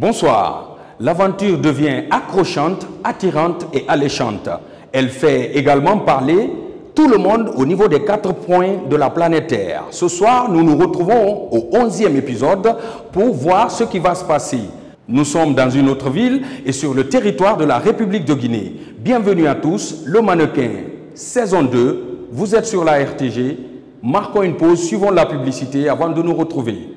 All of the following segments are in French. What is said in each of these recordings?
Bonsoir. L'aventure devient accrochante, attirante et alléchante. Elle fait également parler tout le monde au niveau des 4 points de la planète Terre. Ce soir, nous nous retrouvons au 11e épisode pour voir ce qui va se passer. Nous sommes dans une autre ville et sur le territoire de la République de Guinée. Bienvenue à tous, le mannequin, saison 2. Vous êtes sur la RTG. Marquons une pause, suivons la publicité avant de nous retrouver.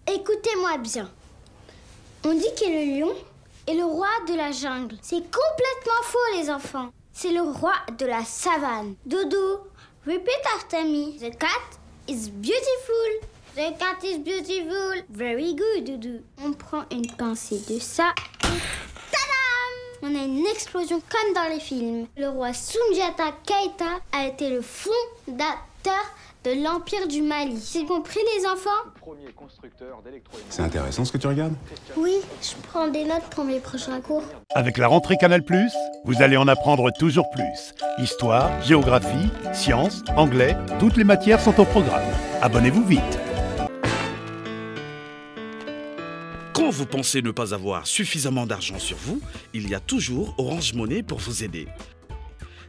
Écoutez-moi bien. On dit que le lion est le roi de la jungle. C'est complètement faux, les enfants. C'est le roi de la savane. Dodo, repeat after me. The cat is beautiful. The cat is beautiful. Very good, Dodo. On prend une pincée de ça. Tadam! On a une explosion comme dans les films. Le roi Soundiata Keïta a été le fondateur de l'Empire du Mali. C'est compris, les enfants? C'est intéressant ce que tu regardes? Oui, je prends des notes pour mes prochains cours. Avec la rentrée Canal+, vous allez en apprendre toujours plus. Histoire, géographie, sciences, anglais, toutes les matières sont au programme. Abonnez-vous vite. Quand vous pensez ne pas avoir suffisamment d'argent sur vous, il y a toujours Orange Money pour vous aider.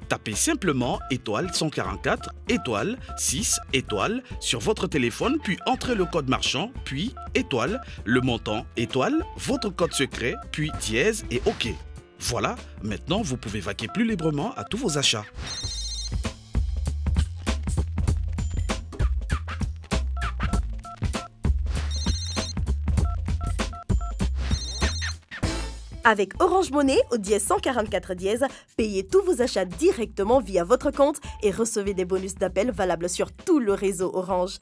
Tapez simplement étoile 144, étoile 6, étoile sur votre téléphone, puis entrez le code marchand, puis étoile, le montant, étoile, votre code secret, puis dièse et OK. Voilà, maintenant vous pouvez vaquer plus librement à tous vos achats. Avec Orange Money au dièse 144 dièse, payez tous vos achats directement via votre compte et recevez des bonus d'appel valables sur tout le réseau Orange.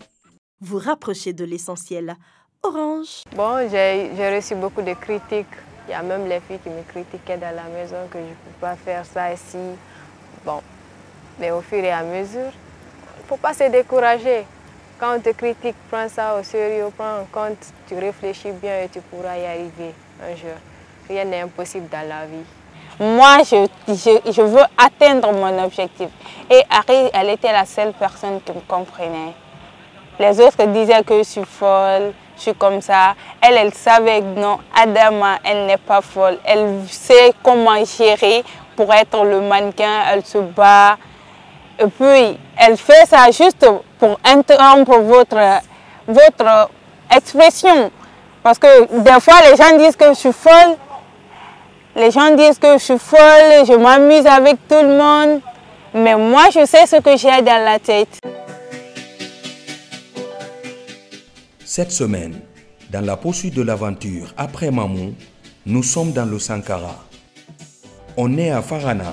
Vous rapprochez de l'essentiel. Orange. Bon, j'ai reçu beaucoup de critiques. Il y a même les filles qui me critiquaient dans la maison que je ne peux pas faire ça ici. Bon, mais au fur et à mesure, il ne faut pas se décourager. Quand on te critique, prends ça au sérieux, prends en compte, tu réfléchis bien et tu pourras y arriver un jour. Rien n'est impossible dans la vie. Moi, je veux atteindre mon objectif. Et Harry, elle était la seule personne qui me comprenait. Les autres disaient que je suis folle, je suis comme ça. Elle savait que non, Adama, elle n'est pas folle. Elle sait comment gérer pour être le mannequin, elle se bat. Et puis, elle fait ça juste pour interrompre votre expression. Parce que des fois, les gens disent que je suis folle. Les gens disent que je suis folle, je m'amuse avec tout le monde. Mais moi, je sais ce que j'ai dans la tête. Cette semaine, dans la poursuite de l'aventure après Mamou, nous sommes dans le Sankara. On est à Farana.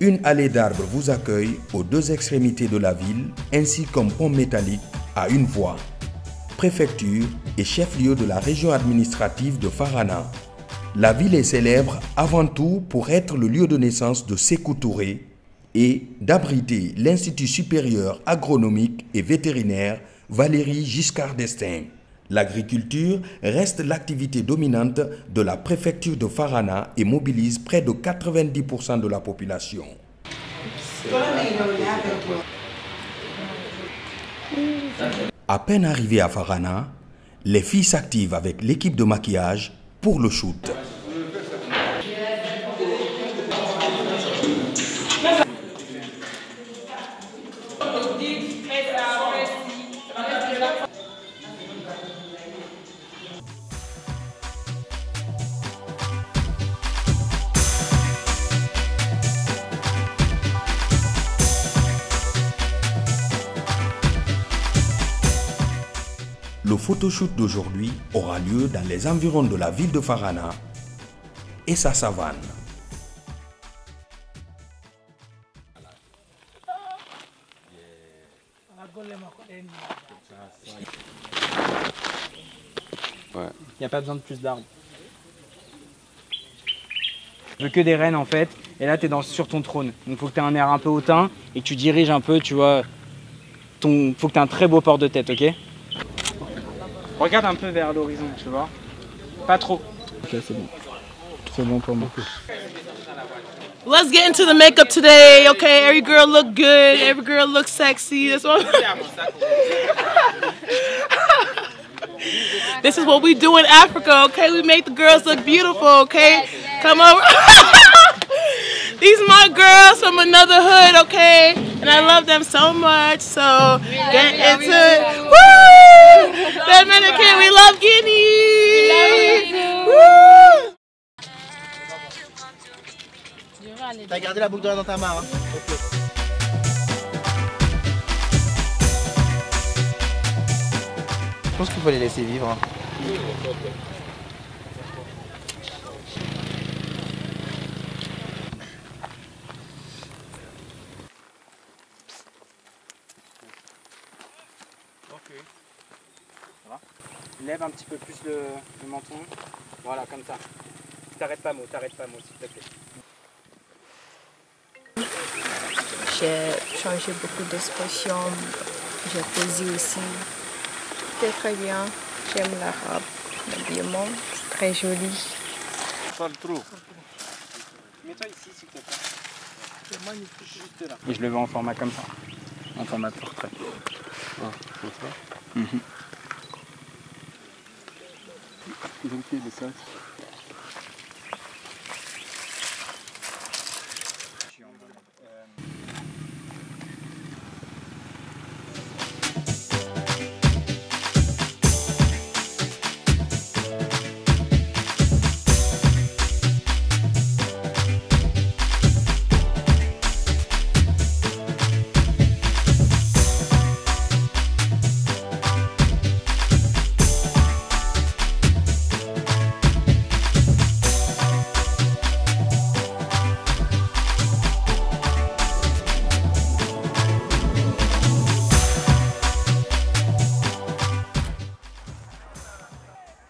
Une allée d'arbres vous accueille aux 2 extrémités de la ville, ainsi qu'un pont métallique à une voie. Préfecture et chef-lieu de la région administrative de Farana. La ville est célèbre avant tout pour être le lieu de naissance de Sékou Touré et d'abriter l'Institut supérieur agronomique et vétérinaire Valéry Giscard d'Estaing. L'agriculture reste l'activité dominante de la préfecture de Farana et mobilise près de 90% de la population. À peine arrivés à Farana, les filles s'activent avec l'équipe de maquillage pour le shoot. Le photoshoot d'aujourd'hui aura lieu dans les environs de la ville de Farana et sa savane. Il n'y a pas besoin de plus d'arbres. Je veux que des rennes en fait. Et là, tu es sur ton trône. Donc il faut que tu aies un air un peu hautain et que tu diriges un peu, tu vois. Faut que tu aies un très beau port de tête, ok? Regarde un peu vers l'horizon, tu vois. Pas trop. Ok, c'est bon. C'est bon pour moi. Let's get into the makeup today, okay? Every girl look good, every girl look sexy. That's what This is what we do in Africa, okay? We make the girls look beautiful, okay? Come over. These are my girls from another hood, okay? And I love them so much, so get into it. Woo! Dominican, we love Guinea! Woo! T'as gardé la boucle d'oreille dans ta main, hein? Je pense qu'il faut les laisser vivre. Hein. Ok. Ça va? Lève un petit peu plus le menton. Voilà, comme ça. T'arrêtes pas, s'il te plaît. J'ai changé beaucoup d'expressions, j'ai posé aussi. C'est très bien, j'aime la robe, l'habillement, c'est très joli. Parle trop. Mets-toi ici, s'il te plaît. C'est magnifique, juste là. Et je le veux en format comme ça, en format de portrait. Ah, comme ça? Ils ont fait des sacs.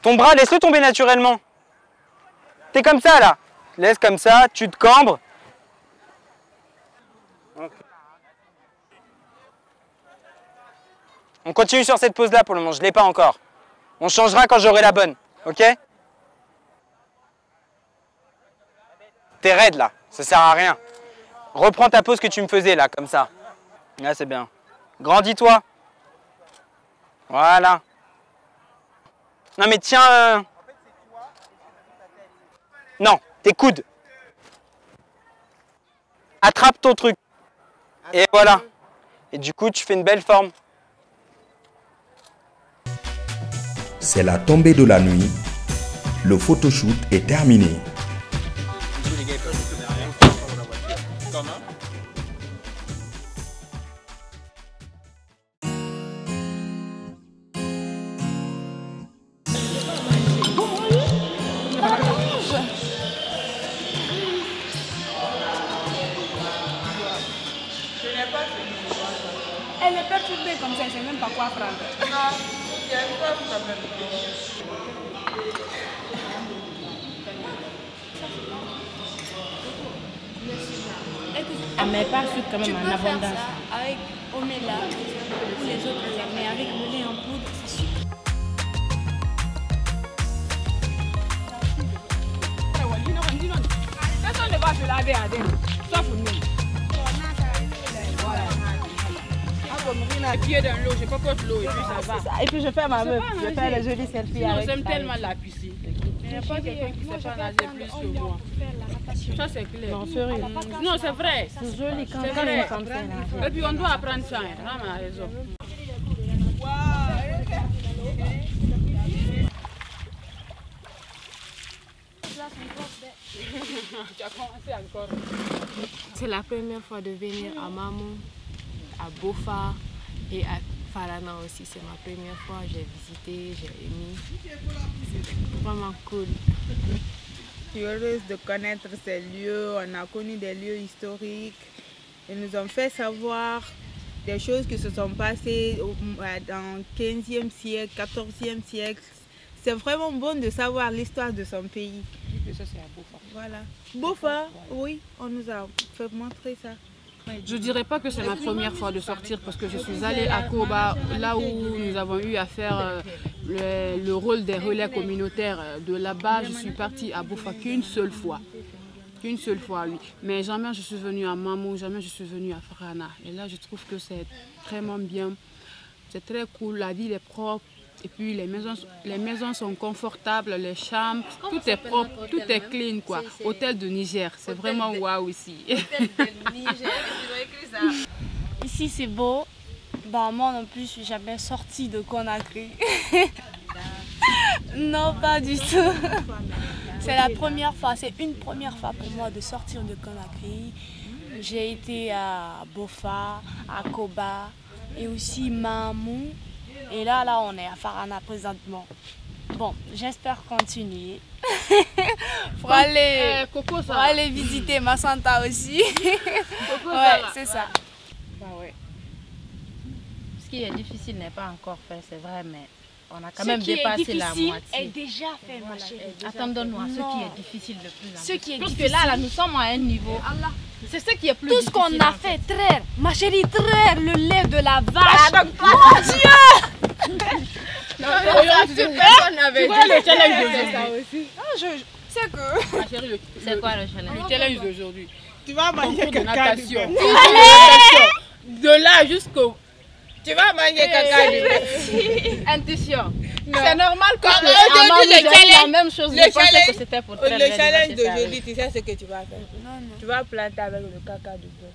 Ton bras, laisse-le tomber naturellement. T'es comme ça là. Laisse comme ça, tu te cambres. Okay. On continue sur cette pose là pour le moment, je ne l'ai pas encore. On changera quand j'aurai la bonne, ok? T'es raide là, ça sert à rien. Reprends ta pose que tu me faisais là, comme ça. Là c'est bien. Grandis-toi. Voilà. Non mais tiens... Non, tes coudes. Attrape ton truc. Et voilà. Et du coup, tu fais une belle forme. C'est la tombée de la nuit. Le photoshoot est terminé. Elle est perturbée comme ça, elle ne sait même pas quoi prendre. Non, il y a une fois quand même. Elle met pas sucre quand même en abondance. Ça avec Omela ou les autres, mais avec le lait en poudre, c'est sucre. Personne ne va se laver avec, sauf nous. Les pieds dans l'eau, je cocotte l'eau et puis ça va. Et puis je fais ma meuf, je fais les jolies selfies avec. J'aime tellement la piscine. Il n'y a pas quelqu'un qui ne sait pas nager plus que moi. Ça c'est clair. Non, sérieux. Non, c'est vrai. C'est joli quand C'est vrai. une femme sait nager. Et puis on doit apprendre ça, Rama a raison. Tu as commencé encore. C'est la première fois de venir à Mamou, à Bofa et à Farana aussi. C'est ma première fois, j'ai visité, j'ai aimé. C'est vraiment cool. Je suis heureuse de connaître ces lieux. On a connu des lieux historiques. Ils nous ont fait savoir des choses qui se sont passées dans le 15e siècle, 14e siècle, c'est vraiment bon de savoir l'histoire de son pays. Ça, c'est à Bofa. Voilà. Bofa, oui, on nous a fait montrer ça. Je dirais pas que c'est ma première fois de sortir parce que je suis allée à Koba, là où nous avons eu à faire le rôle des relais communautaires. De là-bas, je suis partie à Bofa qu'une seule fois. Qu'une seule fois, oui. Mais jamais je suis venue à Mamou, jamais je suis venue à Farana. Et là, je trouve que c'est vraiment bien. C'est très cool, la ville est propre. Et puis les maisons sont confortables, les chambres, tout est propre, tout est clean quoi. Hôtel de Niger, c'est vraiment waouh ici. Ici c'est beau. Bah, moi non plus je suis jamais sortie de Conakry. Non, pas du tout. C'est la première fois, c'est une première fois pour moi de sortir de Conakry. J'ai été à Bofa, à Koba et aussi Mamou. Et là, on est à Farana présentement. Bon, j'espère continuer. Faut aller visiter Massanta aussi. Ouais, c'est ça. Bah ouais. Ce qui est difficile n'est pas encore fait, c'est vrai, mais on a quand même dépassé la moitié. Est déjà fait, ma chérie. Attendons-nous à ce qui est difficile le plus. Ce qui est parce difficile. que là, nous sommes à un niveau. C'est ce qui est plus tout difficile. Tout ce qu'on a fait, traire, ma chérie, traire le lait de la vache. Mon Dieu! Personne n'avait dit le challenge de ça aussi. C'est que. Ma chérie, c'est quoi le challenge? Le challenge d'aujourd'hui. Tu vas manger de natation. De là jusqu'au. Tu vas manger caca. Intuition. C'est normal que la même chose. Le challenge d'aujourd'hui, tu sais ce que tu vas faire. Tu vas planter avec le caca de bœuf.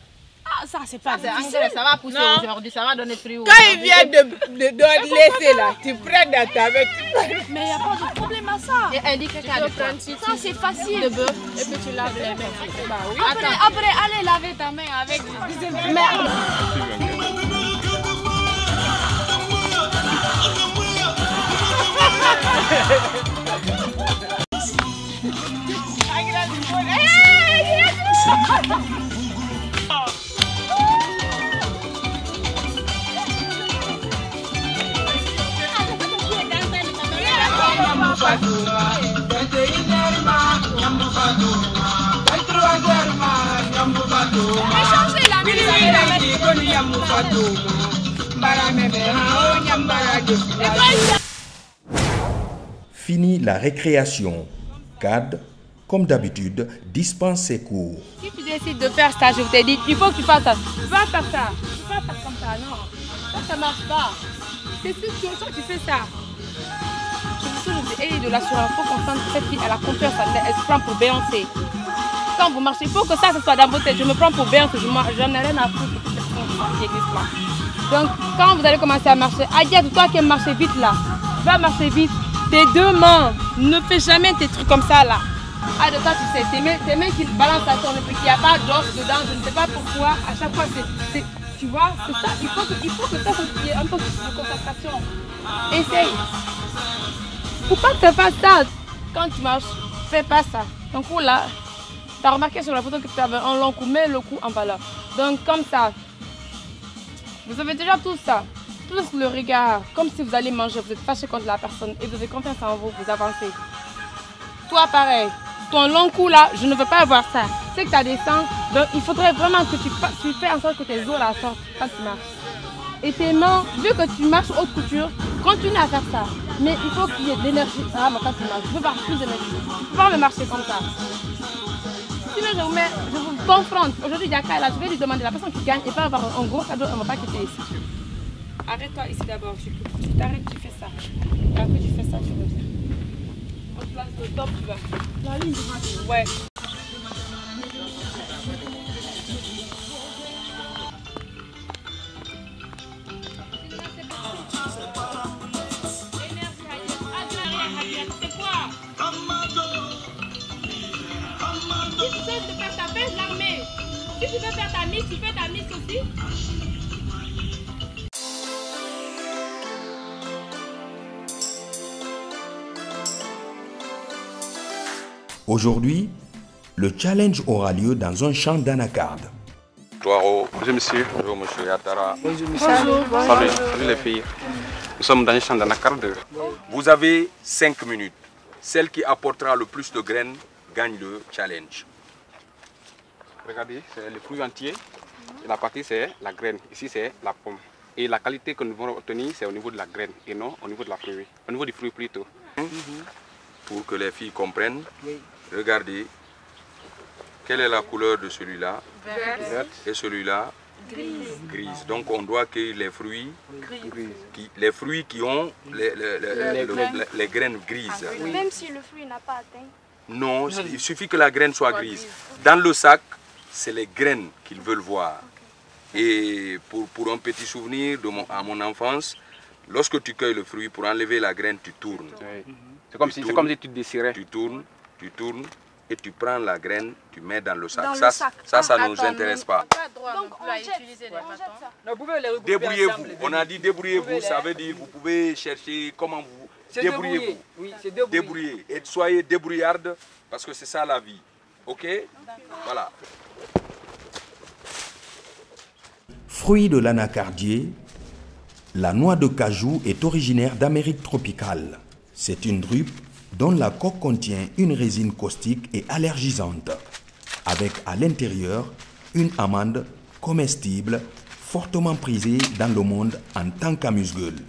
Ah, ça c'est pas difficile. Ça va pousser aujourd'hui, ça va donner fruit. Quand il vient de laisser là, tu prends dans ta main. Mais il n'y a pas de problème à ça. Et elle dit que ça c'est facile. De bœuf. Et puis tu laves les mains. Bah oui. Après, allez laver ta main avec du merde. Fini la récréation. CAD, comme d'habitude, dispense ses cours. Si tu décides de faire ça, je t'ai dit, il faut que tu fasses ça. Tu vas faire ça. Tu vas faire comme ça, non. Ça marche pas. C'est sûr que tu fais ça. Je vous dis, de l'assurance, il faut qu'on sente que cette fille, elle a confiance en elle, elle se prend pour Beyoncé. Quand vous marchez, il faut que ça soit dans votre tête. Je me prends pour Beyoncé, j'en ai rien à foutre de cette personne qui existe là. Donc, quand vous allez commencer à marcher, Adia, toi qui aimes marcher vite là, va marcher vite. Tes deux mains, ne fais jamais tes trucs comme ça là. Ah, de toi, tu sais, tes mains qui balancent à ton épaule, qu'il n'y a pas d'os dedans, je ne sais pas pourquoi. À chaque fois, c'est tu vois, c'est ça. Il faut que ça soit un peu de concentration. Essaye. Faut pas que tu fasses ça. Quand tu marches, fais pas ça. Donc là, tu as remarqué sur la photo que tu avais un long cou, mets le cou en valeur. Donc comme ça, vous avez déjà tout ça. Plus le regard, comme si vous allez manger, vous êtes fâché contre la personne et vous avez confiance en vous, vous avancez. Toi pareil, ton long cou là, je ne veux pas avoir ça. C'est que tu as des sangs, donc il faudrait vraiment que tu fais en sorte que tes os la sortent quand tu marches. Et tes mains, vu que tu marches haute couture, continue à faire ça. Mais il faut qu'il y ait de l'énergie. Ah, mais quand tu marches, je veux avoir plus d'énergie. Tu peux pas me marcher comme ça. Sinon, je vous confronte. Aujourd'hui, Yaka est là, je vais lui demander la personne qui gagne et pas avoir un gros cadeau, on ne va pas quitter ici. Arrête-toi ici d'abord, tu t'arrêtes, tu fais ça. Et après, tu fais ça, tu reviens. On te place le top, tu vas. La ligne droite. Ouais. Si tu veux faire ta fête, l'armée. Si tu veux faire ta mise, tu fais ta mise aussi. Aujourd'hui, le challenge aura lieu dans un champ d'anacarde. Toiro. Bonjour monsieur. Bonjour monsieur Yatara. Bonjour monsieur. Salut. Salut les filles. Nous sommes dans le champ d'anacarde. Vous avez 5 minutes. Celle qui apportera le plus de graines gagne le challenge. Regardez, c'est le fruit entier. Et la partie c'est la graine. Ici c'est la pomme. Et la qualité que nous devons obtenir c'est au niveau de la graine et non au niveau de la fruit. Au niveau du fruit plutôt. Pour que les filles comprennent, regardez. Quelle est la couleur de celui-là? Vert. Et celui-là? Grise. Donc on doit cueillir les fruits, les fruits qui ont les graines grises. Même si le fruit n'a pas atteint. Non, il suffit que la graine soit grise. Dans le sac, c'est les graines qu'ils veulent voir. Et pour un petit souvenir à mon enfance, lorsque tu cueilles le fruit, pour enlever la graine, tu tournes. C'est comme si tu désirais. Tu tournes. Et tu prends la graine, tu mets dans le sac. Dans Ça ne nous intéresse pas. Donc on jette. Débrouillez-vous. On a dit débrouillez-vous, ça veut dire vous pouvez chercher comment vous débrouillez-vous. Oui, c'est débrouillez. Et soyez débrouillarde parce que c'est ça la vie. Ok? Voilà. Fruit de l'anacardier, la noix de cajou est originaire d'Amérique tropicale. C'est une drupe dont la coque contient une résine caustique et allergisante, avec à l'intérieur une amande comestible fortement prisée dans le monde en tant qu'amuse-gueule.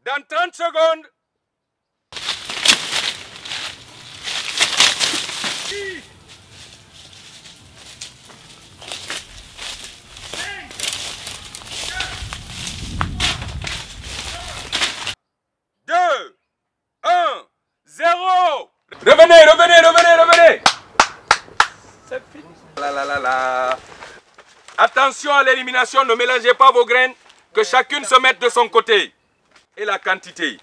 Dans 30 secondes. Revenez. Attention à l'élimination, ne mélangez pas vos graines, que chacune se mette de son côté. Et la quantité.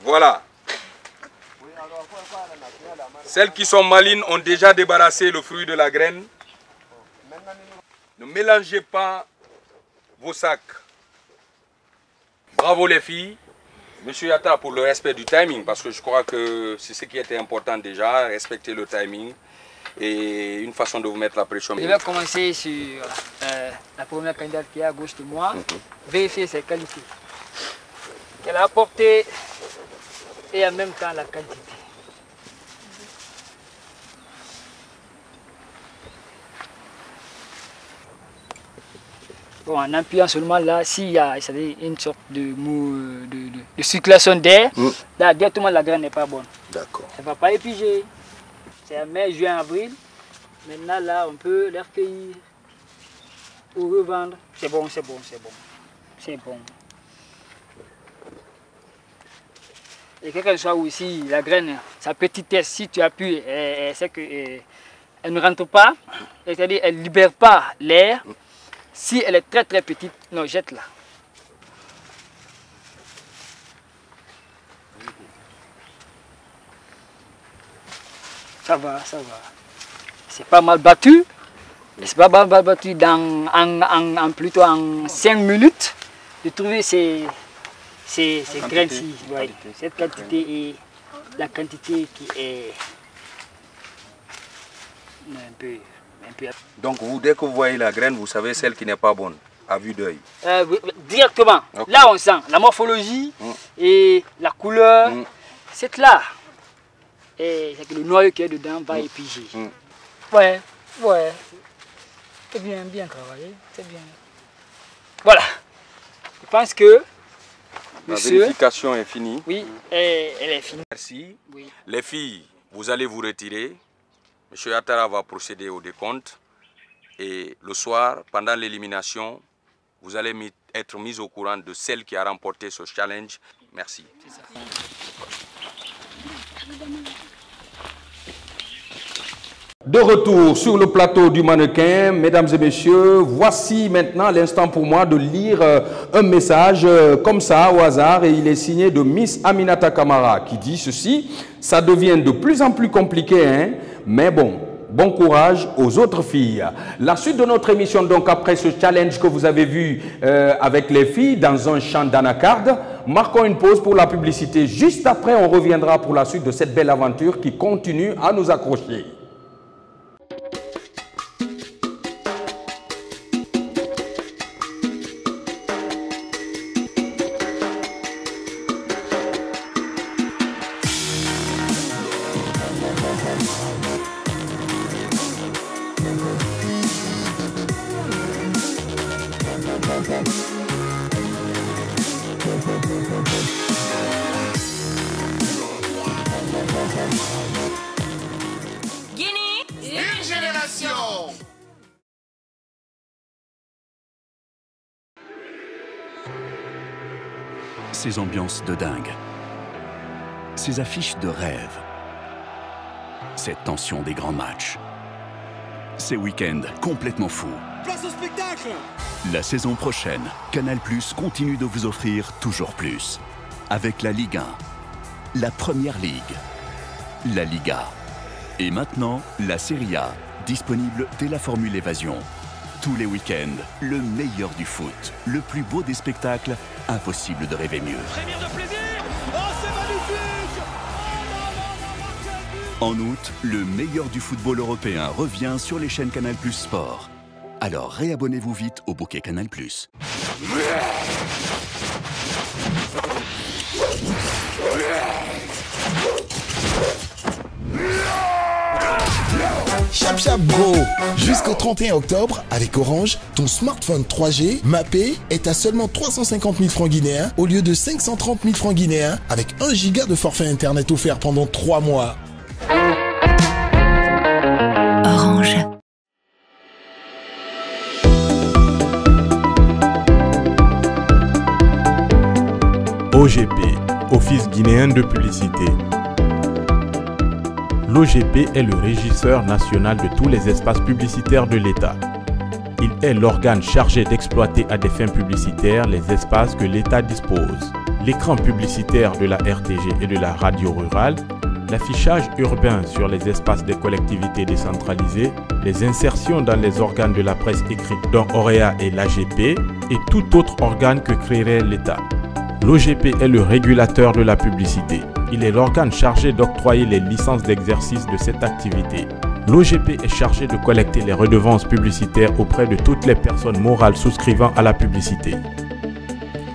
Voilà. Celles qui sont malines ont déjà débarrassé le fruit de la graine. Ne mélangez pas vos sacs. Bravo les filles. Monsieur Yata pour le respect du timing, parce que je crois que c'est ce qui était important déjà, respecter le timing et une façon de vous mettre la pression. Je vais commencer sur la première candidate qui est à gauche de moi, vérifier ses qualités. Elle a apporté et en même temps la quantité. Bon, en appuyant seulement là, s'il y a une sorte de circulation d'air, là directement la graine n'est pas bonne. D'accord. Elle ne va pas épiger. C'est mai, juin, avril. Maintenant là, on peut les recueillir ou revendre. C'est bon. Et quelque chose aussi, la graine, sa petitesse, si tu appuies, c'est que elle ne rentre pas, c'est-à-dire elle ne libère pas l'air. Si elle est très petite, non, jette-la. Ça va. C'est pas mal battu. C'est pas mal battu plutôt en 5 minutes de trouver ces graines-ci. Ouais, cette quantité et la quantité qui est un peu. Donc vous, dès que vous voyez la graine, vous savez celle qui n'est pas bonne, à vue d'œil. Directement. Okay. Là on sent la morphologie et la couleur. C'est là. Et c'est que le noyau qui est dedans va épiger. Ouais. C'est bien, bien travaillé, c'est bien. Voilà. Je pense que la vérification est finie. Oui, elle est finie. Merci. Oui. Les filles, vous allez vous retirer. M. Yattara va procéder au décompte. Et le soir, pendant l'élimination, vous allez être mis au courant de celle qui a remporté ce challenge. Merci. De retour sur le plateau du mannequin, mesdames et messieurs, voici maintenant l'instant pour moi de lire un message comme ça au hasard, et il est signé de Miss Aminata Kamara qui dit ceci: ça devient de plus en plus compliqué, hein, mais bon courage aux autres filles. La suite de notre émission, donc après ce challenge que vous avez vu avec les filles dans un champ d'anacarde, marquons une pause pour la publicité. Juste après, on reviendra pour la suite de cette belle aventure qui continue à nous accrocher. Ces ambiances de dingue, ces affiches de rêve, cette tension des grands matchs, ces week-ends complètement fous. Place au spectacle! La saison prochaine, Canal+ continue de vous offrir toujours plus. Avec la Ligue 1, la Première Ligue, la Liga et maintenant la Serie A, disponible dès la formule Évasion. Tous les week-ends, le meilleur du foot, le plus beau des spectacles, impossible de rêver mieux. Frémir de plaisir! Oh, c'est magnifique! En août, le meilleur du football européen revient sur les chaînes Canal+ Sport. Alors réabonnez-vous vite au bouquet Canal+. Chap chap bro! Jusqu'au 31 octobre, avec Orange, ton smartphone 3G mappé est à seulement 350 000 francs guinéens au lieu de 530 000 francs guinéens, avec 1 giga de forfait internet offert pendant 3 mois. Orange. OGP, Office guinéen de publicité. L'OGP est le régisseur national de tous les espaces publicitaires de l'État. Il est l'organe chargé d'exploiter à des fins publicitaires les espaces que l'État dispose. L'écran publicitaire de la RTG et de la radio rurale, l'affichage urbain sur les espaces des collectivités décentralisées, les insertions dans les organes de la presse écrite dont OREA et l'AGP et tout autre organe que créerait l'État. L'OGP est le régulateur de la publicité. Il est l'organe chargé d'octroyer les licences d'exercice de cette activité. L'OGP est chargé de collecter les redevances publicitaires auprès de toutes les personnes morales souscrivant à la publicité.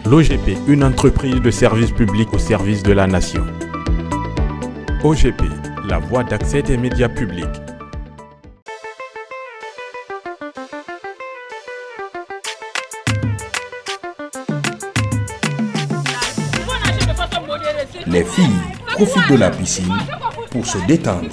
L'OGP, une entreprise de service public au service de la nation. OGP, la voie d'accès des médias publics. Les filles profitent de la piscine pour se détendre.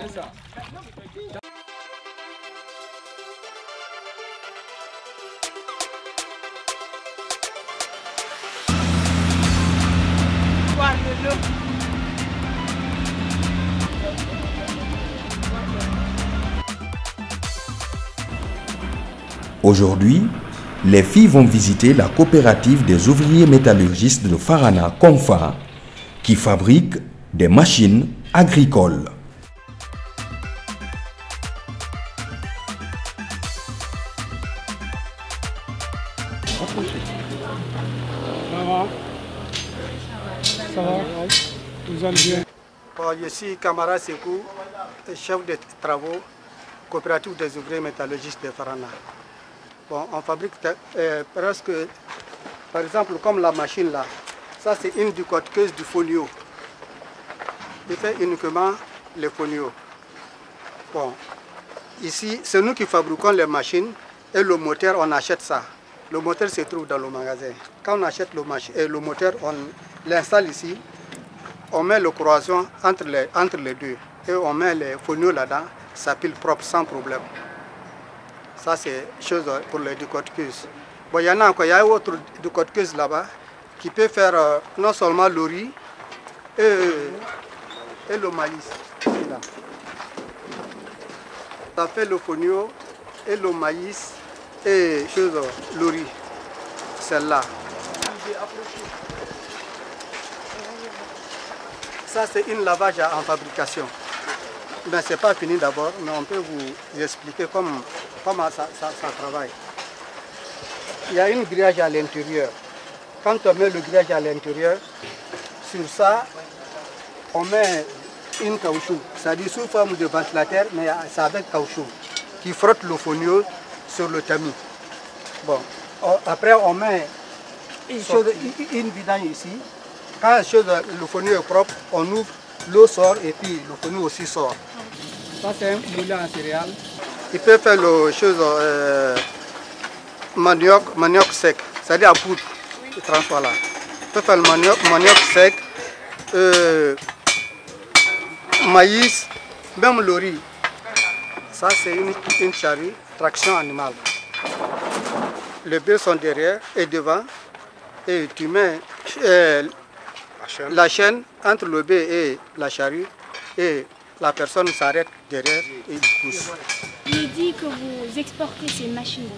C'est ça. Aujourd'hui, les filles vont visiter la coopérative des ouvriers métallurgistes de Farana, Comfa, qui fabrique des machines agricoles. Ça va? Vous allez bien? Bon, je suis Kamara Sekou, chef de travaux coopérative des ouvriers métallurgistes de Farana. Bon, on fabrique presque, par exemple, comme la machine là, ça c'est une décortiqueuse du folio. Il fait uniquement les folios. Bon, ici, c'est nous qui fabriquons les machines et le moteur, on achète ça. Le moteur se trouve dans le magasin. Quand on achète le moteur, on l'installe ici. On met le croisement entre les deux et on met les folios là-dedans, ça pile propre sans problème. Ça c'est chose pour les décortiqueuses. Bon, il y en a encore, il y a une autre décortiqueuse là-bas qui peut faire non seulement le riz et le maïs. Là. Ça fait le fonio et le maïs et le riz. Celle-là. Ça c'est une lavage en fabrication. Mais ce n'est pas fini d'abord, mais on peut vous expliquer comment ça travaille. Il y a une grillage à l'intérieur. Quand on met le grillage à l'intérieur, sur ça, on met une caoutchouc. C'est-à-dire sous forme de ventilateur, mais c'est avec caoutchouc, qui frotte le fonio sur le tamis. Bon, après on met une vidange ici. Quand le fonio est propre, on ouvre, l'eau sort et puis le fonio aussi sort. Ça c'est un moulin en céréales. Il peut faire le manioc sec, c'est-à-dire à poudre. Il transforme là. Il peut faire le manioc sec, maïs, même le riz. Ça c'est une charrue, traction animale. Les bœufs sont derrière et devant. Et tu mets la chaîne entre le bœuf et la charrue et la personne s'arrête derrière et il pousse. Il dit que vous exportez ces machines.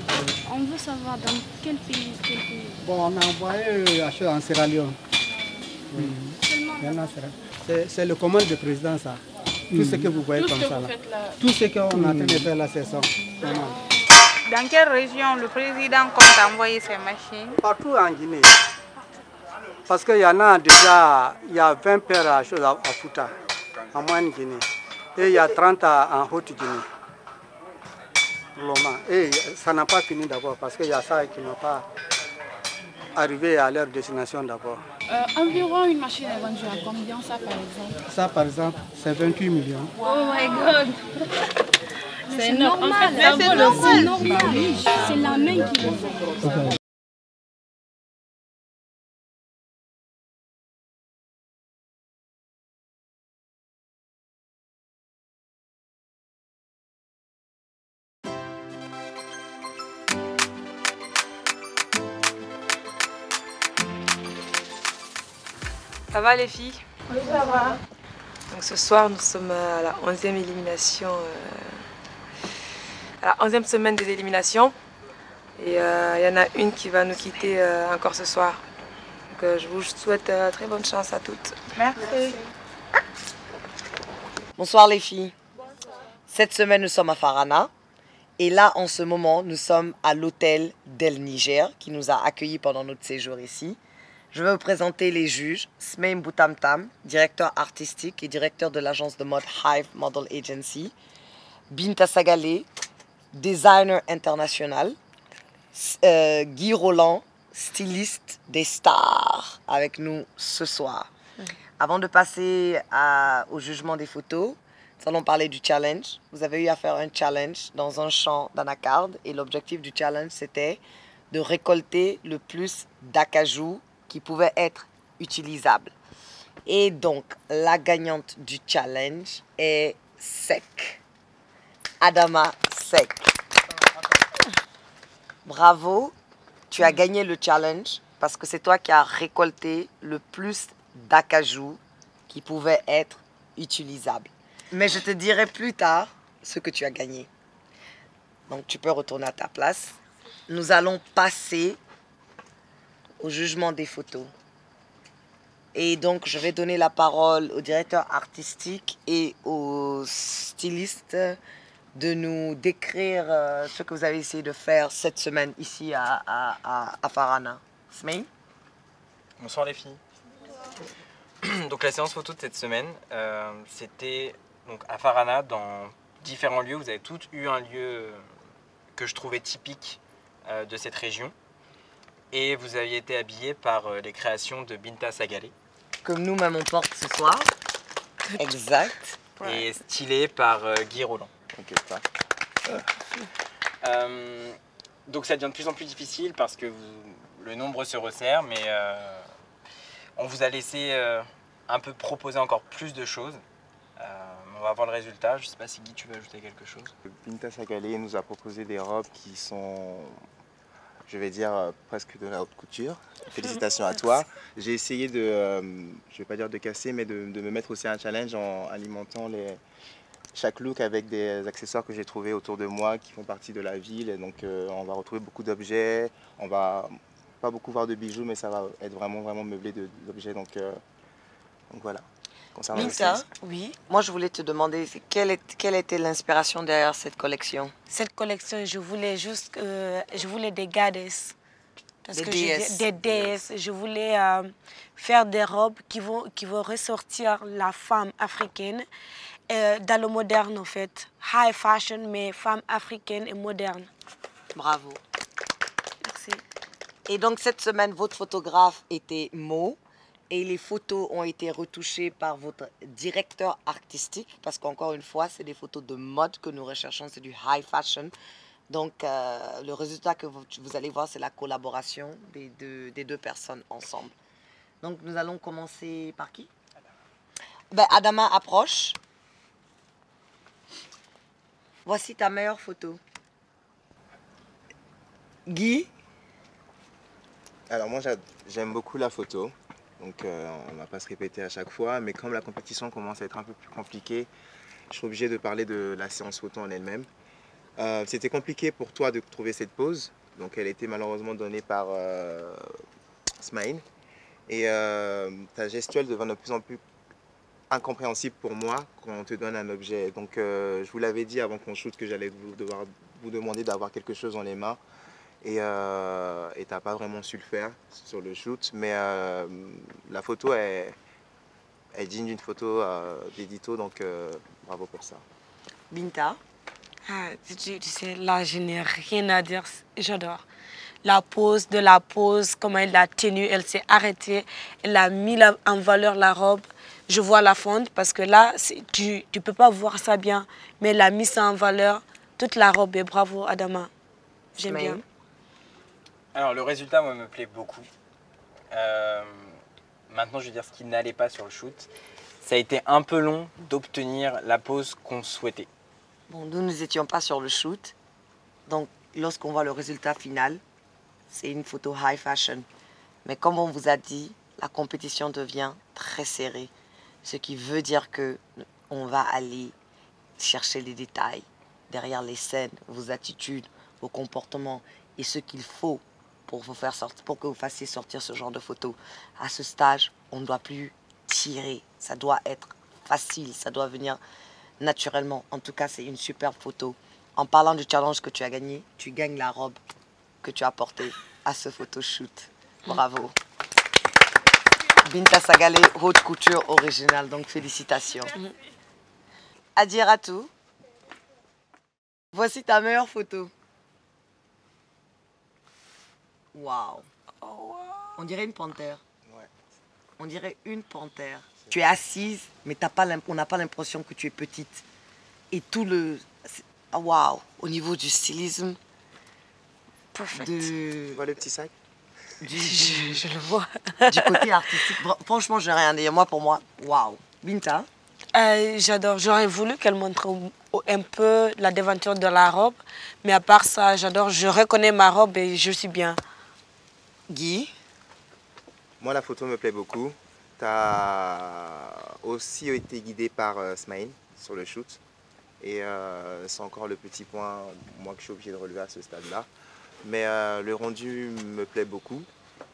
On veut savoir dans quel pays, Bon, on a envoyé en Sierra Leone. Oui. C'est le commande du président ça. Tout ce que vous voyez comme ça là. Tout ce qu'on est en train de faire là, c'est ça. Dans quelle région le président compte envoyer ces machines? Partout en Guinée. Parce qu'il y en a déjà, il y a 20 paires à Fouta, en moyenne Guinée. Et il y a 30 en Haute-Guinée. Pour le moment. Et ça n'a pas fini d'abord, parce qu'il y a ça qui n'ont pas arrivé à leur destination d'abord. Environ une machine est vendue à combien ça par exemple? Ça par exemple, c'est 28 millions. Oh my God! C'est normal, c'est normal. C'est la main qui le fait. Ça va les filles? Oui, ça va. Donc ce soir nous sommes à la 11e élimination, à la 11e semaine des éliminations. Et il y en a une qui va nous quitter encore ce soir. Donc je vous souhaite très bonne chance à toutes. Merci. Bonsoir les filles. Cette semaine nous sommes à Farana. Et là en ce moment nous sommes à l'hôtel d'El Niger qui nous a accueillis pendant notre séjour ici. Je vais vous présenter les juges. Smeim Boutamtam, directeur artistique et directeur de l'agence de mode Hive Model Agency. Binta Sagale, designer international. Guy Roland, styliste des stars, avec nous ce soir. Avant de passer au jugement des photos, nous allons parler du challenge. Vous avez eu à faire un challenge dans un champ d'anacards et l'objectif du challenge c'était de récolter le plus d'acajou qui pouvait être utilisable. Et donc, la gagnante du challenge est Sek. Adama Sek. Bravo, tu as gagné le challenge parce que c'est toi qui as récolté le plus d'acajou qui pouvait être utilisable. Mais je te dirai plus tard ce que tu as gagné. Donc, tu peux retourner à ta place. nous allons passer au jugement des photos. Et donc, je vais donner la parole au directeur artistique et au styliste de nous décrire ce que vous avez essayé de faire cette semaine ici à Farana. Smaïn? Bonsoir les filles. Donc la séance photo de cette semaine, c'était donc à Farana, dans différents lieux. Vous avez toutes eu un lieu que je trouvais typique de cette région. Et vous aviez été habillés par les créations de Binta Sagalé. Comme nous-mêmes on porte ce soir. Exact. Et stylé par Guy Roland. Donc ça devient de plus en plus difficile parce que le nombre se resserre, mais on vous a laissé un peu proposer encore plus de choses. On va voir le résultat. Je ne sais pas si Guy, tu veux ajouter quelque chose. Binta Sagalé nous a proposé des robes qui sont, je vais dire, presque de la haute couture. Félicitations à toi. J'ai essayé de, je ne vais pas dire de casser, mais de me mettre aussi un challenge en alimentant chaque look avec des accessoires que j'ai trouvés autour de moi qui font partie de la ville. Et donc on va retrouver beaucoup d'objets. On va pas beaucoup voir de bijoux, mais ça va être vraiment meublé d'objets. Donc voilà. Binta, oui. Moi, je voulais te demander quelle était l'inspiration derrière cette collection? Cette collection, je voulais juste, je voulais des goddesses. Des déesses. Des déesses. Je voulais faire des robes qui vont ressortir la femme africaine dans le moderne, en fait. High fashion, mais femme africaine et moderne. Bravo. Merci. Et donc, cette semaine, votre photographe était Mo. Et les photos ont été retouchées par votre directeur artistique. Parce qu'encore une fois, c'est des photos de mode que nous recherchons. C'est du high fashion. Donc, le résultat que vous allez voir, c'est la collaboration des deux personnes ensemble. Donc, nous allons commencer par qui? Adama, approche. Voici ta meilleure photo. Guy? Alors moi, j'aime beaucoup la photo. Donc on ne va pas se répéter à chaque fois. Mais comme la compétition commence à être un peu plus compliquée, je suis obligé de parler de la séance photo en elle-même. C'était compliqué pour toi de trouver cette pose. Donc elle était malheureusement donnée par Smaïn. Et ta gestuelle devient de plus en plus incompréhensible pour moi quand on te donne un objet. Donc je vous l'avais dit avant qu'on shoot que j'allais devoir vous demander d'avoir quelque chose dans les mains. Et tu n'as pas vraiment su le faire sur le shoot. Mais la photo est digne d'une photo d'édito. Donc bravo pour ça. Binta? Tu sais, là, je n'ai rien à dire. J'adore. La pose, comment elle l'a tenue, elle s'est arrêtée, elle a mis en valeur la robe. Je vois la fonte parce que là, tu ne peux pas voir ça bien, mais elle a mis ça en valeur, toute la robe. Et bravo, Adama. J'aime bien. Alors, le résultat, moi, me plaît beaucoup. Maintenant, je vais dire ce qui n'allait pas sur le shoot. Ça a été un peu long d'obtenir la pose qu'on souhaitait. Bon, nous n'étions pas sur le shoot. Donc, lorsqu'on voit le résultat final, c'est une photo high fashion. Mais comme on vous a dit, la compétition devient très serrée. Ce qui veut dire qu'on va aller chercher les détails derrière les scènes, vos attitudes, vos comportements et ce qu'il faut pour vous faire sortir, pour que vous fassiez sortir ce genre de photos. À ce stage, on ne doit plus tirer. Ça doit être facile, ça doit venir naturellement. En tout cas, c'est une superbe photo. En parlant du challenge que tu as gagné, tu gagnes la robe que tu as portée à ce photoshoot. Bravo. Binta Sagalé, haute couture originale, donc félicitations. Adiratou, voici ta meilleure photo. Waouh. On dirait une panthère. Ouais. On dirait une panthère. Tu es assise, mais on n'a pas l'impression que tu es petite. Et tout le... Waouh. Au niveau du stylisme. Perfect. Tu vois le petit sac? Je le vois. Du côté artistique. Franchement, je n'ai rien à dire. Moi, pour moi, waouh. Binta? J'adore. J'aurais voulu qu'elle montre un peu la déventure de la robe. Mais à part ça, j'adore. Je reconnais ma robe et je suis bien. Guy? Moi, la photo me plaît beaucoup. Tu as aussi été guidé par Smaïn sur le shoot. Et c'est encore le petit point, moi, que je suis obligé de relever à ce stade-là. Mais le rendu me plaît beaucoup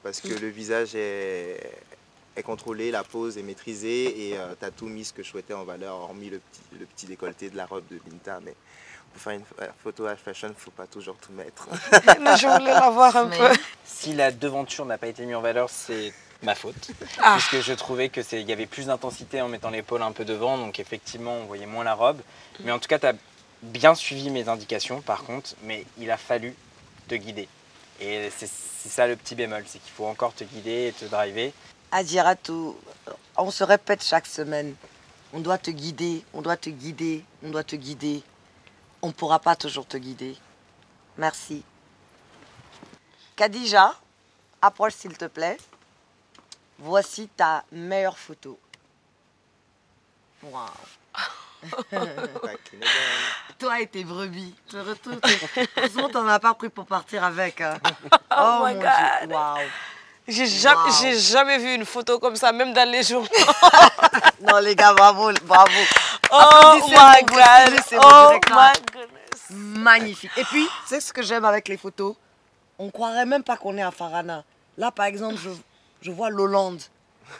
parce que le visage est contrôlé, la pose est maîtrisée et tu as tout mis ce que je souhaitais en valeur, hormis le petit décolleté de la robe de Binta. Mais pour faire une photo à fashion, il ne faut pas toujours tout mettre. Non, je voulais la voir un peu. Si la devanture n'a pas été mise en valeur, c'est ma faute. Puisque je trouvais qu'il y avait plus d'intensité en mettant l'épaule un peu devant, donc effectivement on voyait moins la robe. Mais en tout cas, tu as bien suivi mes indications par contre, mais il a fallu te guider. Et c'est ça le petit bémol, c'est qu'il faut encore te guider et te driver. Adjaratou, on se répète chaque semaine. On doit te guider, on doit te guider, on doit te guider. On ne pourra pas toujours te guider. Merci. Khadija, approche s'il te plaît. Voici ta meilleure photo. Waouh. Toi et tes brebis. Heureusement, t'en as pas pris pour partir avec. Hein. Oh my God. Waouh. J'ai jamais vu une photo comme ça, même dans les journaux. Non, les gars, bravo, bravo. Oh my God. Oh my goodness. Magnifique. Et puis, tu sais ce que j'aime avec les photos? On croirait même pas qu'on est à Farana. Là, par exemple, je vois l'Hollande.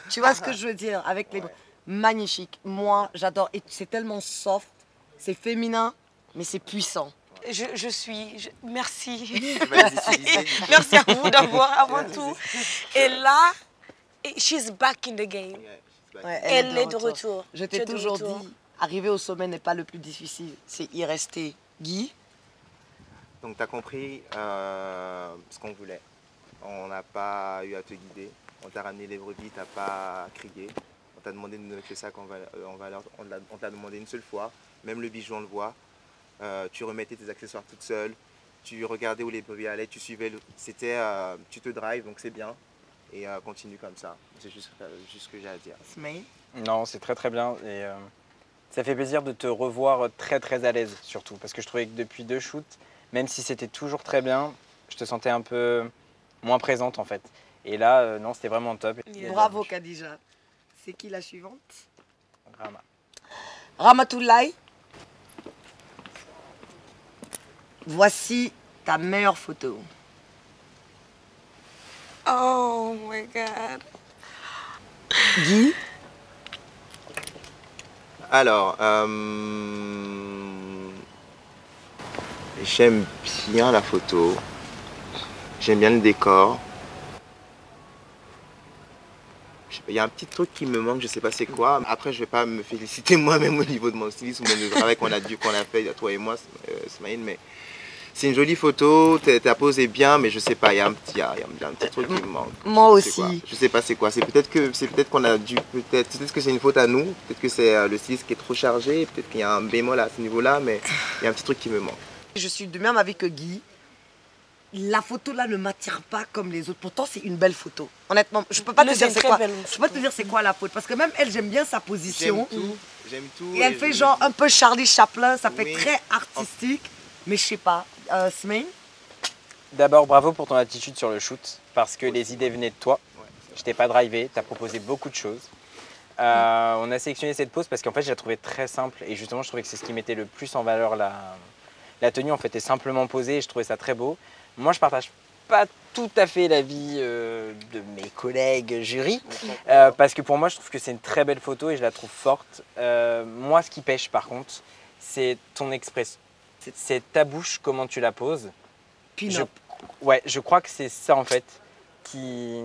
Tu vois ce que je veux dire? Avec les... Magnifique. Moi, j'adore. Et c'est tellement soft. C'est féminin, mais c'est puissant. Merci. Merci à vous d'avoir avant tout. Et là, she's back in the game. Ouais, elle est de retour. Je t'ai toujours dit, arriver au sommet n'est pas le plus difficile, c'est y rester. Guy? Donc tu as compris ce qu'on voulait. On n'a pas eu à te guider. On t'a ramené les brebis, tu n'as pas crié. On t'a demandé de mettre le sac en valeur. On t'a demandé une seule fois. Même le bijou, on le voit. Tu remettais tes accessoires toute seule. Tu regardais où les brebis allaient. Tu suivais. Tu te drives, donc c'est bien. Et continue comme ça. C'est juste ce que j'ai à dire. Smaïn? Non, c'est très très bien. Et ça fait plaisir de te revoir très très à l'aise surtout. Parce que je trouvais que depuis 2 shoots, même si c'était toujours très bien, je te sentais un peu moins présente en fait. Et là, non, c'était vraiment top. Bravo Khadija. C'est qui la suivante? Rama. Ramatoulaye. Voici ta meilleure photo. Oh my God. Guy? Alors, j'aime bien la photo. J'aime bien le décor. Il y a un petit truc qui me manque, je ne sais pas c'est quoi. Après, je ne vais pas me féliciter moi-même au niveau de mon styliste ou même du travail qu'on a fait, toi et moi, Smaïn, mais c'est une jolie photo, ta pose est bien, mais je ne sais pas, il y a un petit truc qui me manque. Moi aussi. Je ne sais pas c'est quoi. C'est peut-être qu'on a dû, peut-être que c'est une faute à nous, peut-être que c'est le styliste qui est trop chargé, peut-être qu'il y a un bémol à ce niveau-là, mais il y a un petit truc qui me manque. Je suis du même avis que Guy. La photo là ne m'attire pas comme les autres. Pourtant, c'est une belle photo. Honnêtement, je peux pas te dire c'est quoi. Je peux pas te dire c'est quoi la faute. Parce que même elle, j'aime bien sa position. J'aime tout. Et elle fait genre un peu Charlie Chaplin. Ça fait très artistique. Mais je sais pas. Smaïn? D'abord, bravo pour ton attitude sur le shoot. Parce que les idées venaient de toi. Je t'ai pas drivé. Tu as proposé beaucoup de choses. On a sélectionné cette pose parce qu'en fait, je la trouvais très simple. Et justement, je trouvais que c'est ce qui mettait le plus en valeur la tenue. En fait, est simplement posée. Et je trouvais ça très beau. Moi, je partage pas tout à fait l'avis de mes collègues jury, parce que pour moi, je trouve que c'est une très belle photo et je la trouve forte. Moi, ce qui pêche, par contre, c'est ton expression. C'est ta bouche, comment tu la poses. Ouais, je crois que c'est ça, en fait, qui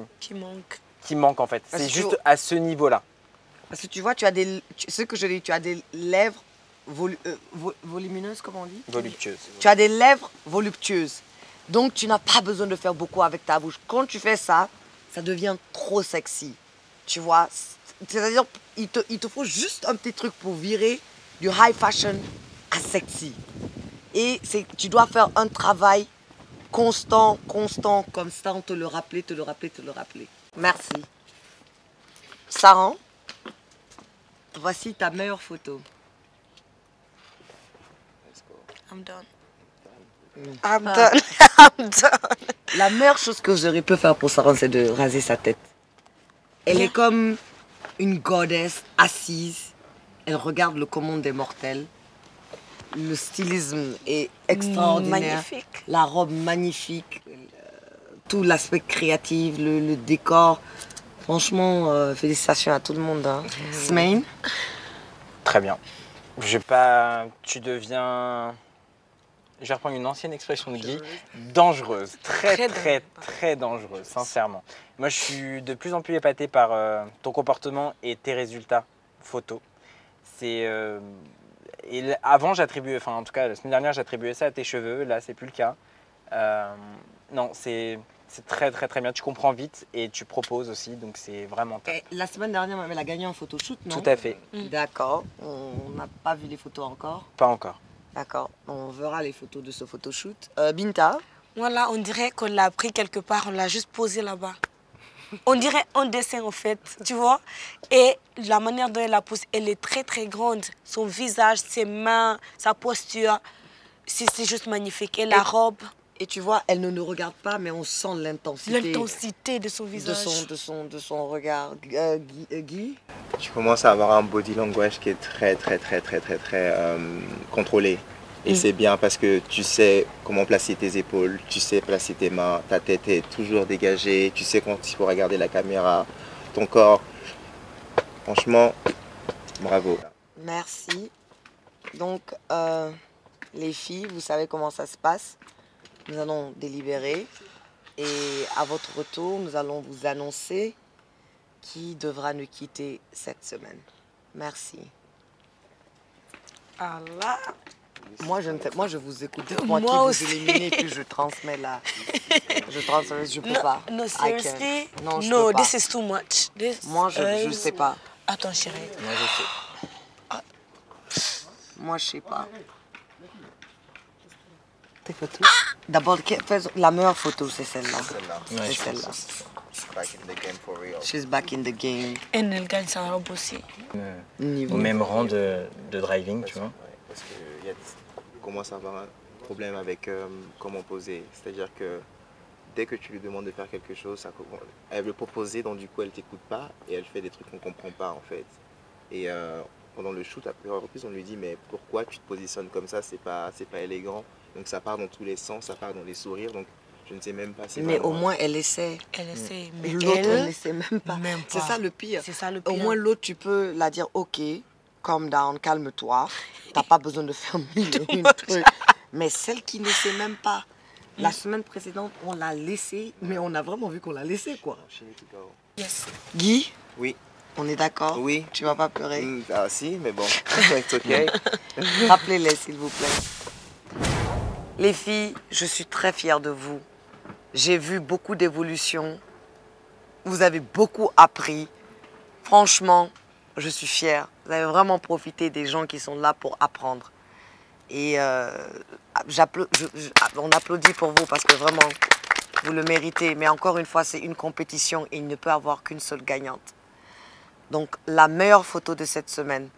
manque, en fait. C'est juste à ce niveau-là. Parce que tu vois, tu as ce que je dis, tu as des lèvres volumineuses, comment on dit? Voluptueuses. Tu as des lèvres voluptueuses. Donc, tu n'as pas besoin de faire beaucoup avec ta bouche. Quand tu fais ça, ça devient trop sexy. Tu vois? C'est-à-dire, il te faut juste un petit truc pour virer du high fashion à sexy. Et tu dois faire un travail constant, comme ça, on te le rappelait. Merci. Saran, voici ta meilleure photo. I'm done. I'm done. La meilleure chose que j'aurais pu faire pour Saran, c'est de raser sa tête. Elle est comme une goddess assise. Elle regarde le commonde des mortels. le stylisme est extraordinaire. Magnifique. La robe magnifique, tout l'aspect créatif, le décor. Franchement, félicitations à tout le monde. Hein. Smaïn? Très bien. Je vais pas... Tu deviens... Je vais reprendre une ancienne expression de Guy. Dangereuse. Très dangereuse, sincèrement. Moi, je suis de plus en plus épaté par ton comportement et tes résultats photos. C'est... Et avant, j'attribuais... Enfin, en tout cas, la semaine dernière, j'attribuais ça à tes cheveux. Là, c'est plus le cas. Non, c'est très bien. Tu comprends vite et tu proposes aussi, donc c'est vraiment top. Et la semaine dernière, elle a gagné un photoshoot, non? Tout à fait. D'accord. On n'a pas vu les photos encore? Pas encore. D'accord. On verra les photos de ce photoshoot. Binta? Voilà, on dirait qu'on l'a pris quelque part, on l'a juste posé là-bas. On dirait un dessin en fait, tu vois. Et la manière dont elle la pose, elle est très grande. Son visage, ses mains, sa posture, c'est juste magnifique. Et la robe. Et tu vois, elle ne nous regarde pas, mais on sent l'intensité. L'intensité de son visage. De son regard. Guy? Tu commences à avoir un body language qui est très contrôlé. Et c'est bien parce que tu sais comment placer tes épaules, tu sais placer tes mains, ta tête est toujours dégagée, tu sais quand il faut regarder la caméra, ton corps. Franchement, bravo. Merci. Donc, les filles, vous savez comment ça se passe. Nous allons délibérer et à votre retour, nous allons vous annoncer qui devra nous quitter cette semaine. Merci. Allah. Moi, je vous écoute. Moi qui aussi. vous éliminez, puis je transmets là. Je peux pas. No, seriously? Non, je no, peux pas. this is too much. Moi, je sais pas. Attends, chérie. Moi, je sais. Moi, je sais pas. Tes photos? D'abord, la meilleure photo, c'est celle-là. C'est celle-là. She's back in the game. Et elle gagne sa robe aussi. Au même rang de driving, tu vois. Parce qu'il commence à avoir un problème avec comment poser. C'est-à-dire que dès que tu lui demandes de faire quelque chose, elle veut proposer, donc du coup elle t'écoute pas et elle fait des trucs qu'on comprend pas en fait. Et pendant le shoot, à plusieurs reprises, on lui dit mais pourquoi tu te positionnes comme ça, c'est pas élégant. Donc ça part dans tous les sens, ça part dans les sourires. Donc je ne sais même pas si. Mais au moins elle essaie. Elle essaie. Mais l'autre elle n'essaie même pas. C'est ça le pire. C'est ça le pire. Au moins l'autre tu peux la dire ok, calm down, calme-toi. T'as pas besoin de faire mille et une trucs. Mais celle qui ne sait même pas. La semaine précédente, on l'a laissée, mais on a vraiment vu qu'on l'a laissée quoi. Yes. Guy? Oui. On est d'accord? Oui. Tu vas pas pleurer? Ah si, mais bon, c'est ok. Rappelez-les s'il vous plaît. Les filles, je suis très fière de vous. J'ai vu beaucoup d'évolution. Vous avez beaucoup appris. Franchement, je suis fière. Vous avez vraiment profité des gens qui sont là pour apprendre. Et on applaudit pour vous parce que vraiment, vous le méritez. Mais encore une fois, c'est une compétition et il ne peut y avoir qu'une seule gagnante. Donc, la meilleure photo de cette semaine,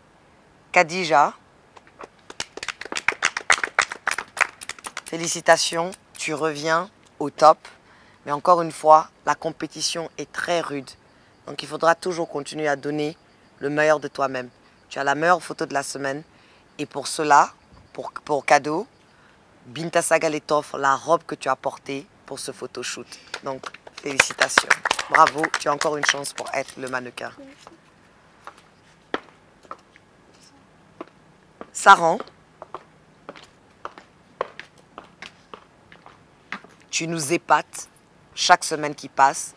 Khadija. Félicitations, tu reviens au top. Mais encore une fois, la compétition est très rude. Donc, il faudra toujours continuer à donner le meilleur de toi-même. Tu as la meilleure photo de la semaine. Et pour cela, pour cadeau, Binta Sagalé t'offre la robe que tu as portée pour ce photoshoot. Donc, félicitations. Bravo, tu as encore une chance pour être le mannequin. Saran, tu nous épates chaque semaine qui passe.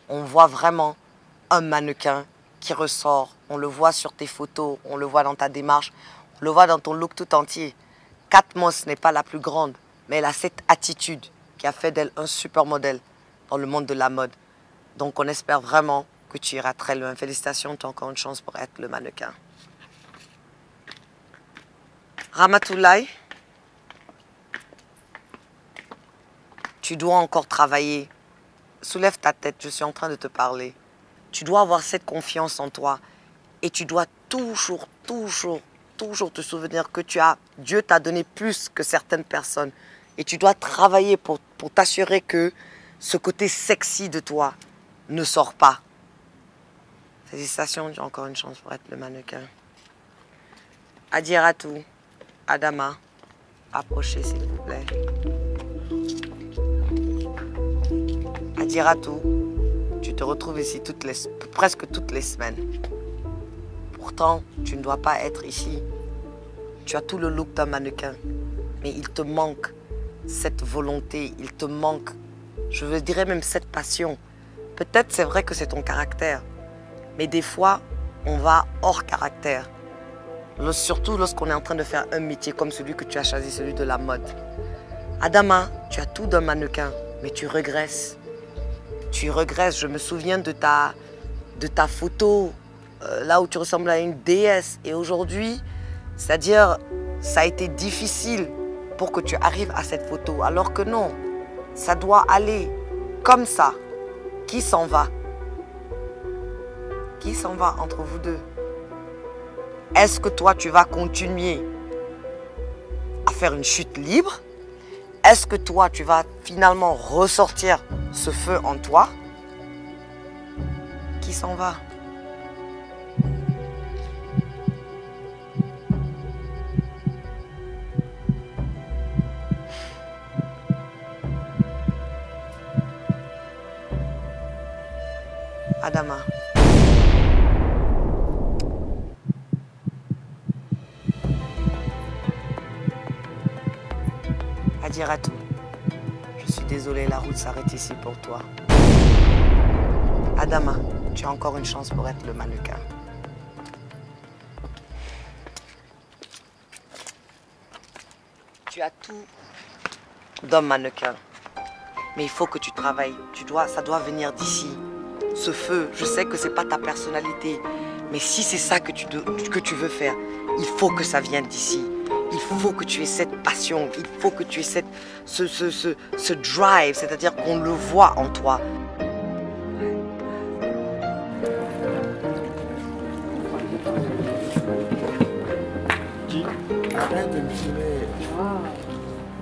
On voit vraiment un mannequin qui ressort. On le voit sur tes photos, on le voit dans ta démarche, on le voit dans ton look tout entier. Katmos n'est pas la plus grande, mais elle a cette attitude qui a fait d'elle un super modèle dans le monde de la mode. Donc on espère vraiment que tu iras très loin. Félicitations, tu as encore une chance pour être le mannequin. Ramatoulaye, tu dois encore travailler. Soulève ta tête, je suis en train de te parler. Tu dois avoir cette confiance en toi et tu dois toujours te souvenir que Dieu t'a donné plus que certaines personnes. Et tu dois travailler pour t'assurer que ce côté sexy de toi ne sort pas. Félicitations, tu as encore une chance pour être le mannequin. Adiratou, Adama, Approchez s'il vous plaît. Adiratou, tu te retrouves ici presque toutes les semaines. Pourtant, tu ne dois pas être ici. Tu as tout le look d'un mannequin. Mais il te manque cette volonté, il te manque, je dirais même cette passion. Peut-être c'est vrai que c'est ton caractère. Mais des fois, on va hors caractère. Surtout lorsqu'on est en train de faire un métier comme celui que tu as choisi, celui de la mode. Adama, tu as tout d'un mannequin, mais tu regresses. Tu regresses. Je me souviens de ta photo, là où tu ressembles à une déesse. Et aujourd'hui, c'est-à-dire, ça a été difficile pour que tu arrives à cette photo. Alors que non, ça doit aller comme ça. Qui s'en va? Qui s'en va entre vous deux? Est-ce que toi, tu vas continuer à faire une chute libre? Est-ce que toi, tu vas finalement ressortir ce feu en toi? Qui s'en va? Adama. Adiratou, je suis désolée, la route s'arrête ici pour toi. Adama, tu as encore une chance pour être le mannequin. Tu as tout d'un mannequin. Mais il faut que tu travailles. Ça doit venir d'ici. Ce feu, je sais que ce n'est pas ta personnalité. Mais si c'est ça que tu veux faire, il faut que ça vienne d'ici. Il faut que tu aies cette passion. Il faut que tu aies ce drive. C'est-à-dire qu'on le voit en toi. Arrête de me filmer.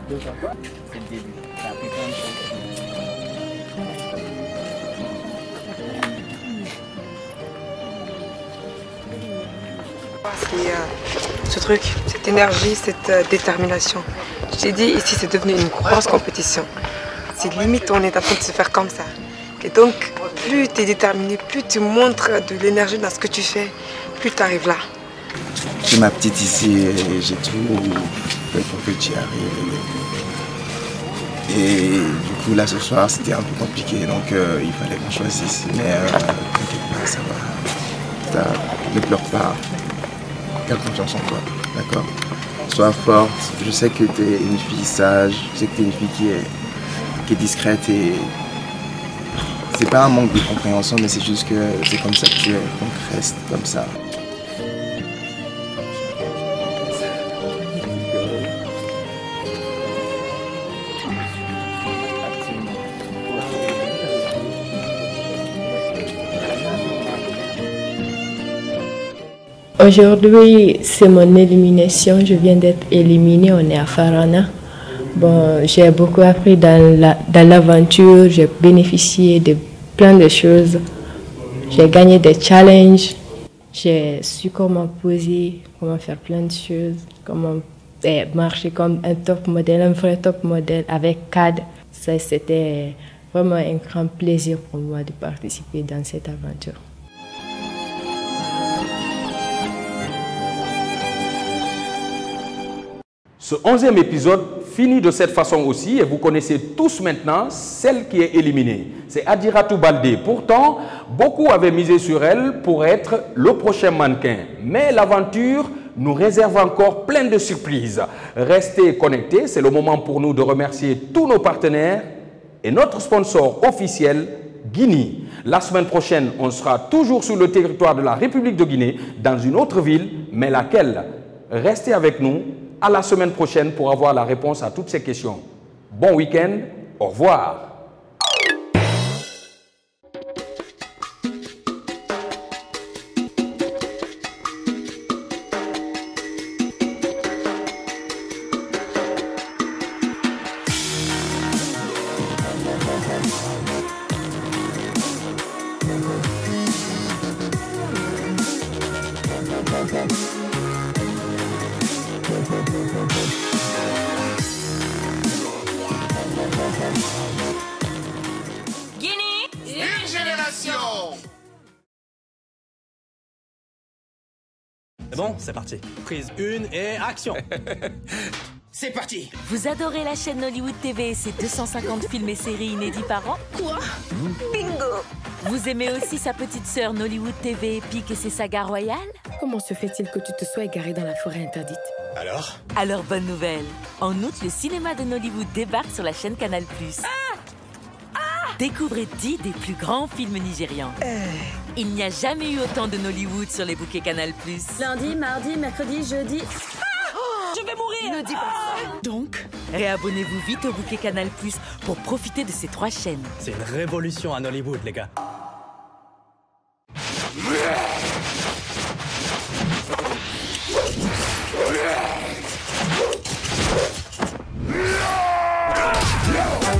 C'est le début. Ça a pris plein de choses. Ce truc, cette énergie, cette détermination. Je t'ai dit, ici c'est devenu une grosse compétition. C'est limite, on est en train de se faire comme ça. Et donc, plus tu es déterminé, plus tu montres de l'énergie dans ce que tu fais, plus tu arrives là. J'ai ma petite ici et j'ai tout fait pour que tu y arrives. Et du coup, là ce soir, c'était un peu compliqué, donc il fallait qu'on choisisse. Mais t'inquiète pas, ça va. Ne pleure pas. Garde confiance en toi, d'accord? Sois forte. Je sais que tu es une fille sage, je sais que tu es une fille qui est discrète et c'est pas un manque de compréhension, mais c'est juste que c'est comme ça que tu es, donc reste comme ça. Aujourd'hui, c'est mon élimination. Je viens d'être éliminée. On est à Farana. Bon, j'ai beaucoup appris dans l'aventure. J'ai bénéficié de plein de choses. J'ai gagné des challenges. J'ai su comment poser, comment faire plein de choses, comment marcher comme un top modèle, un vrai top modèle avec CAD. Ça, c'était vraiment un grand plaisir pour moi de participer dans cette aventure. Ce 11e épisode finit de cette façon aussi et vous connaissez tous maintenant celle qui est éliminée. C'est Adiratou Baldé. Pourtant, beaucoup avaient misé sur elle pour être le prochain mannequin. Mais l'aventure nous réserve encore plein de surprises. Restez connectés, c'est le moment pour nous de remercier tous nos partenaires et notre sponsor officiel, Guinée. La semaine prochaine, on sera toujours sur le territoire de la République de Guinée, dans une autre ville, mais laquelle? Restez avec nous. À la semaine prochaine pour avoir la réponse à toutes ces questions. Bon week-end, au revoir. Guinée, une génération. C'est bon, c'est parti. Prise 1 et action. C'est parti. Vous adorez la chaîne Nollywood TV et ses 250 films et séries inédits par an? Quoi? Bingo. Vous aimez aussi sa petite sœur Nollywood TV épique et ses sagas royales? Comment se fait-il que tu te sois égaré dans la forêt interdite? Alors bonne nouvelle. En août, le cinéma de Nollywood débarque sur la chaîne Canal+. Découvrez 10 des plus grands films nigérians. Il n'y a jamais eu autant de Nollywood sur les bouquets Canal+. Lundi, mardi, mercredi, jeudi... Je vais mourir! Ne dis pas ça. Donc, réabonnez-vous vite au bouquet Canal+, pour profiter de ces 3 chaînes. C'est une révolution à Nollywood, les gars.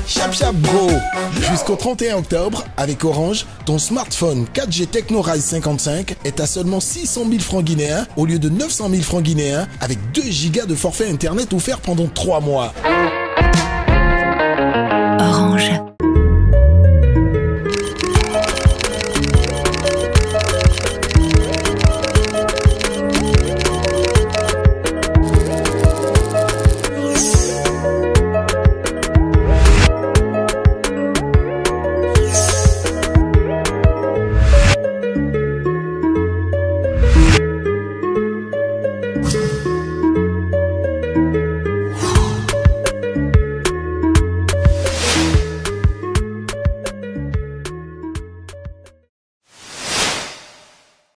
Chap chap bro. Jusqu'au 31 octobre, avec Orange, ton smartphone 4G Tecno Rise 55 est à seulement 600 000 francs guinéens au lieu de 900 000 francs guinéens avec 2 gigas de forfait internet offert pendant 3 mois.